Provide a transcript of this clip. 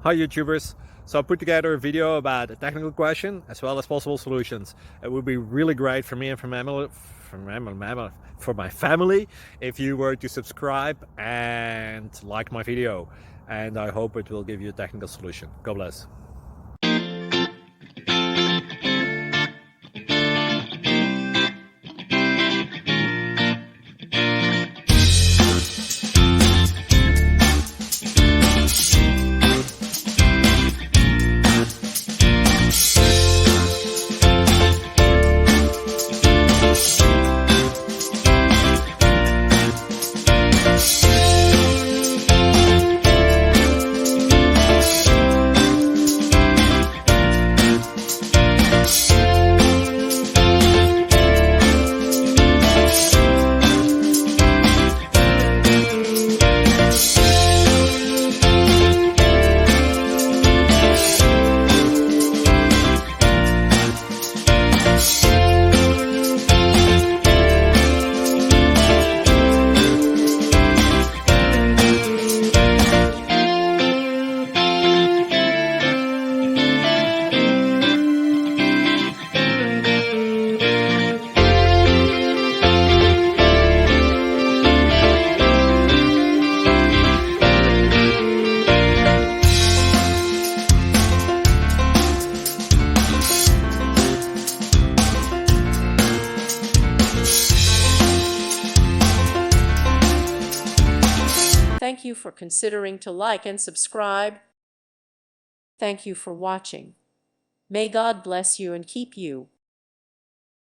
Hi YouTubers! So I put together a video about a technical question as well as possible solutions. It would be really great for me and for my family if you were to subscribe and like my video, and I hope it will give you a technical solution. God bless. Thank you for considering to like and subscribe. Thank you for watching. May God bless you and keep you.